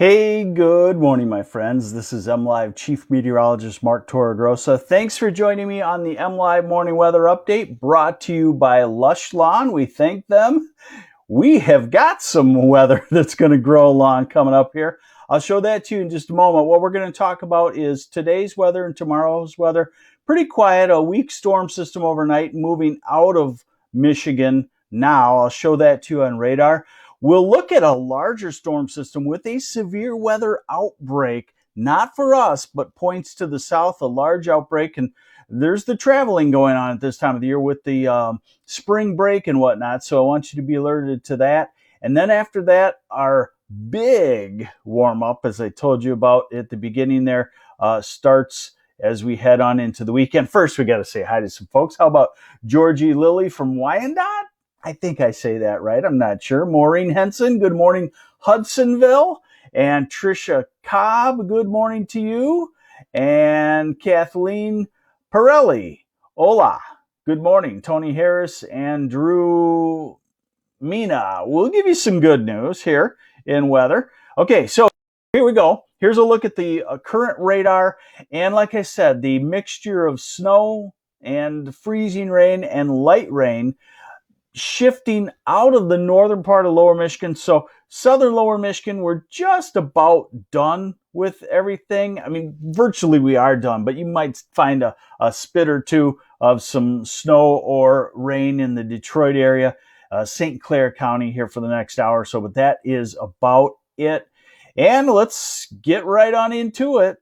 Hey, good morning, my friends. This is MLive Chief Meteorologist Mark Torregrossa. Thanks for joining me on the MLive Morning Weather Update brought to you by Lush Lawn. We thank them. We have got some weather that's going to grow along coming up here. I'll show that to you in just a moment. What we're going to talk about is today's weather and tomorrow's weather. Pretty quiet, a weak storm system overnight moving out of Michigan now. I'll show that to you on radar. We'll look at a larger storm system with a severe weather outbreak, not for us, but points to the south, a large outbreak. And there's the traveling going on at this time of the year with the spring break and whatnot. So I want you to be alerted to that. And then after that, our big warm up, as I told you about at the beginning there, starts as we head on into the weekend. First, we got to say hi to some folks. How about Georgie Lilly from Wyandotte? I think I say that right. I'm not sure. Maureen Henson, good morning, Hudsonville. And Trisha Cobb, good morning to you. And Kathleen Pirelli, hola, good morning. Tony Harris and Drew Mina. We'll give you some good news here in weather. Okay, so here we go. Here's a look at the current radar. And like I said, the mixture of snow and freezing rain and light rain shifting out of the northern part of lower Michigan. So southern lower Michigan, we're just about done with everything. I mean, virtually we are done, but you might find a spit or two of some snow or rain in the Detroit area, St. Clair County here for the next hour or so, but that is about it. And let's get right on into it.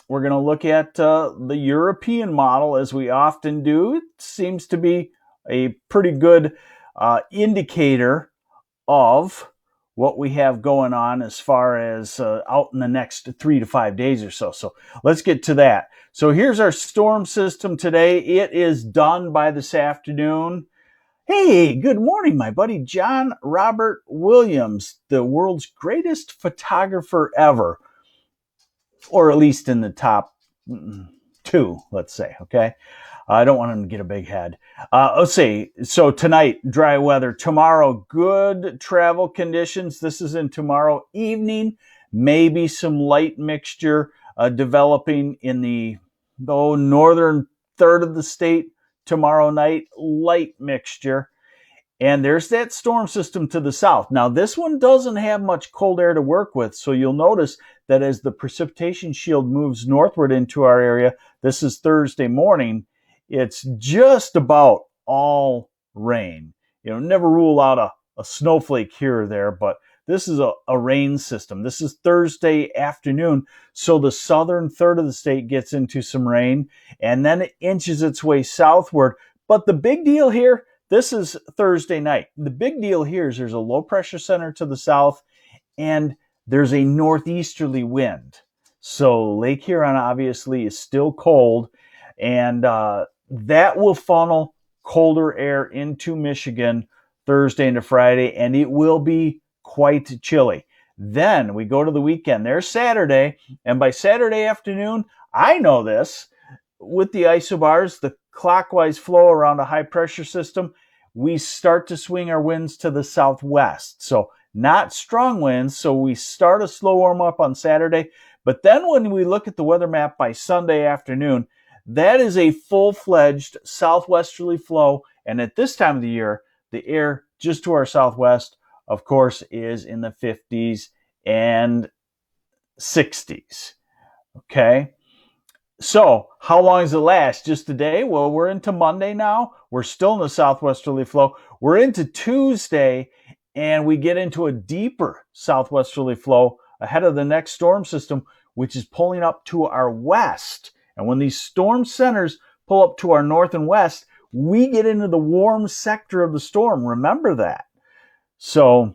We're going to look at the European model, as we often do. It seems to be a pretty good indicator of what we have going on as far as out in the next 3 to 5 days or so. So let's get to that. So here's our storm system today. It is done by this afternoon. Hey, good morning, my buddy John Robert Williams, the world's greatest photographer ever, or at least in the top 2, let's say, okay? I don't want him to get a big head. Let's see. So tonight, dry weather. Tomorrow, good travel conditions. This is in tomorrow evening. Maybe some light mixture developing in the northern third of the state tomorrow night. Light mixture. And there's that storm system to the south. Now, this one doesn't have much cold air to work with. So you'll notice that as the precipitation shield moves northward into our area, this is Thursday morning, it's just about all rain. Never rule out a snowflake here or there, but this is a rain system. This is Thursday afternoon, so the southern third of the state gets into some rain, and then it inches its way southward. But the big deal here, this is Thursday night. The big deal here is there's a low pressure center to the south, and there's a northeasterly wind. So Lake Huron obviously is still cold, and that will funnel colder air into Michigan Thursday into Friday, and it will be quite chilly. Then we go to the weekend. There's Saturday, and by Saturday afternoon, I know this, with the isobars, the clockwise flow around a high pressure system, we start to swing our winds to the southwest. So not strong winds, so we start a slow warm up on Saturday, but then when we look at the weather map by Sunday afternoon, that is a full-fledged southwesterly flow, and at this time of the year, the air just to our southwest, of course, is in the 50s and 60s. Okay? So, how long does it last? Just a day? Well, we're into Monday now. We're still in the southwesterly flow. We're into Tuesday, and we get into a deeper southwesterly flow ahead of the next storm system, which is pulling up to our west. And when these storm centers pull up to our north and west, we get into the warm sector of the storm. Remember that. So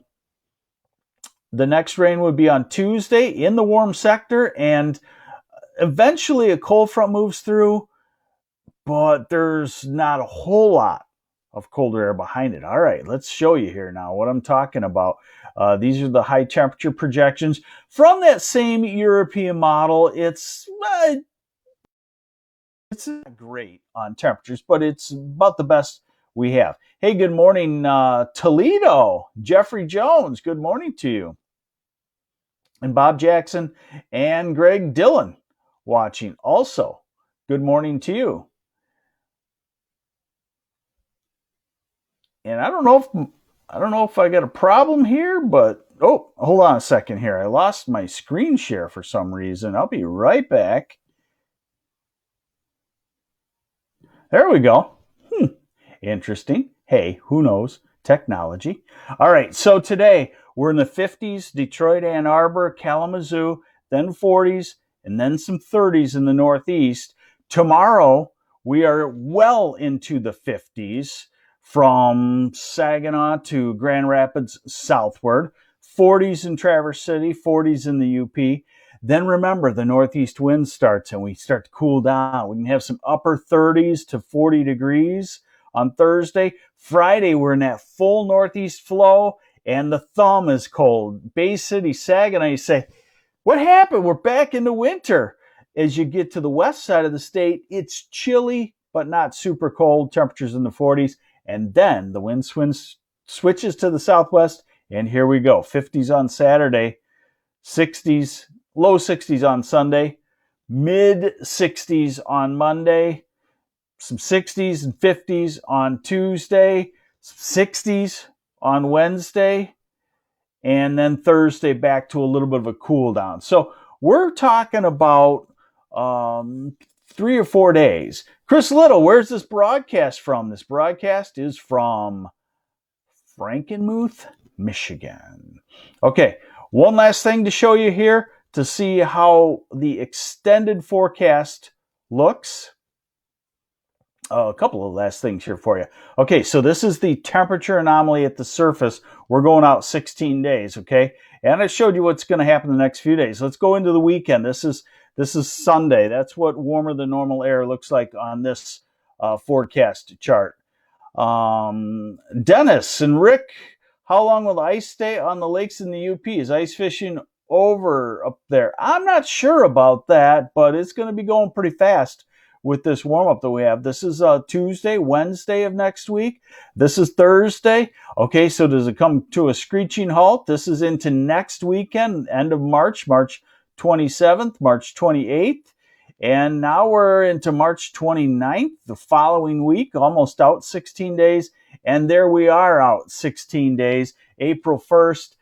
the next rain would be on Tuesday in the warm sector, and eventually a cold front moves through, but there's not a whole lot of colder air behind it. All right, let's show you here now what I'm talking about. These are the high temperature projections from that same European model. It's not great on temperatures, but it's about the best we have. Hey, good morning, Toledo. Jeffrey Jones, good morning to you. and Bob Jackson and Greg Dillon watching. Also, good morning to you. And I don't know if I got a problem here, but oh, hold on a second here. I lost my screen share for some reason. I'll be right back. There we go. Interesting. Hey, who knows? Technology. All right, so today we're in the 50s, Detroit, Ann Arbor, Kalamazoo, then 40s, and then some 30s in the Northeast. Tomorrow, we are well into the 50s from Saginaw to Grand Rapids southward, 40s in Traverse City, 40s in the UP. Then remember, the northeast wind starts and we start to cool down. We can have some upper 30s to 40 degrees on Thursday. Friday, we're in that full northeast flow and the thumb is cold. Bay City, Saginaw, you say, what happened? We're back into winter. As you get to the west side of the state, it's chilly, but not super cold. Temperatures in the 40s. And then the wind switches to the southwest. And here we go. 50s on Saturday, 60s, low 60s on Sunday, mid 60s on Monday, some 60s and 50s on Tuesday, 60s on Wednesday, and then Thursday back to a little bit of a cool down. So we're talking about 3 or 4 days. Chris Little, where's this broadcast from? This broadcast is from Frankenmuth, Michigan. Okay, one last thing to show you here to see how the extended forecast looks. A couple of last things here for you. Okay, so this is the temperature anomaly at the surface. We're going out 16 days, okay? And I showed you what's going to happen the next few days. Let's go into the weekend. This is Sunday. That's what warmer than normal air looks like on this forecast chart. Dennis and Rick, how long will the ice stay on the lakes in the UP? Is ice fishing over up there? I'm not sure about that, but it's going to be going pretty fast with this warm-up that we have. This is Tuesday, Wednesday of next week. This is Thursday. Okay, so does it come to a screeching halt? This is into next weekend, end of March 27th, March 28th. And now we're into March 29th, the following week, almost out 16 days. And there we are out 16 days, April 1st,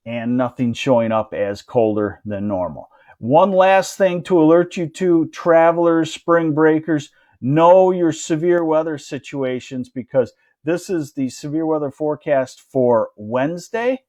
and nothing showing up as colder than normal. One last thing to alert you to, travelers, spring breakers, know your severe weather situations because this is the severe weather forecast for Wednesday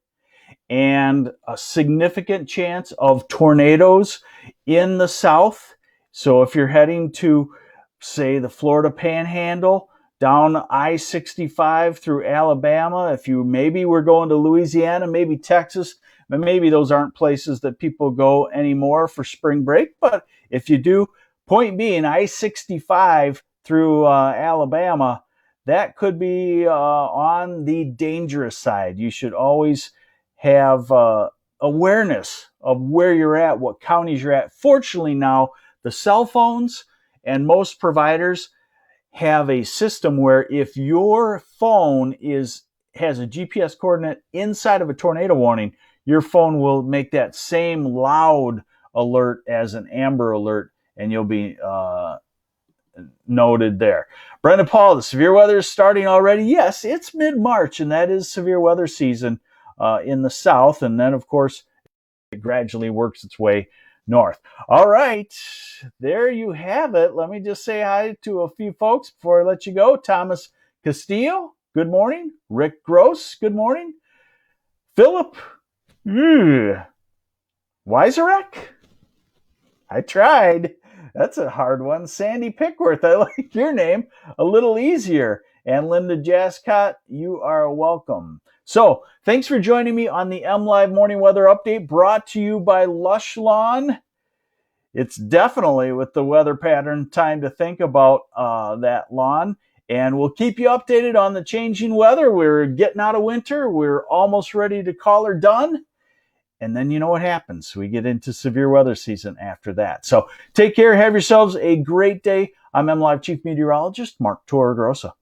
and a significant chance of tornadoes in the south. So if you're heading to, say, the Florida Panhandle, down I-65 through Alabama, if you maybe were going to Louisiana, maybe Texas, but maybe those aren't places that people go anymore for spring break. But if you do, point being, I-65 through Alabama, that could be on the dangerous side. You should always have awareness of where you're at, what counties you're at. Fortunately now, the cell phones and most providers have a system where if your phone has a GPS coordinate inside of a tornado warning, your phone will make that same loud alert as an amber alert, and you'll be noted there. Brenda Paul, the severe weather is starting already. Yes, it's mid-March, and that is severe weather season in the south. And then, of course, it gradually works its way north. All right, there you have it. Let me just say hi to a few folks before I let you go. Thomas Castillo, good morning. Rick Gross, good morning. Philip Weiserek, I tried. That's a hard one. Sandy Pickworth, I like your name. A little easier. And Linda Jascott, you are welcome. So, thanks for joining me on the MLive Morning Weather Update brought to you by Lush Lawn. It's definitely, with the weather pattern, time to think about that lawn. And we'll keep you updated on the changing weather. We're getting out of winter. We're almost ready to call her done. And then you know what happens. We get into severe weather season after that. So take care. Have yourselves a great day. I'm MLive Chief Meteorologist Mark Torregrossa.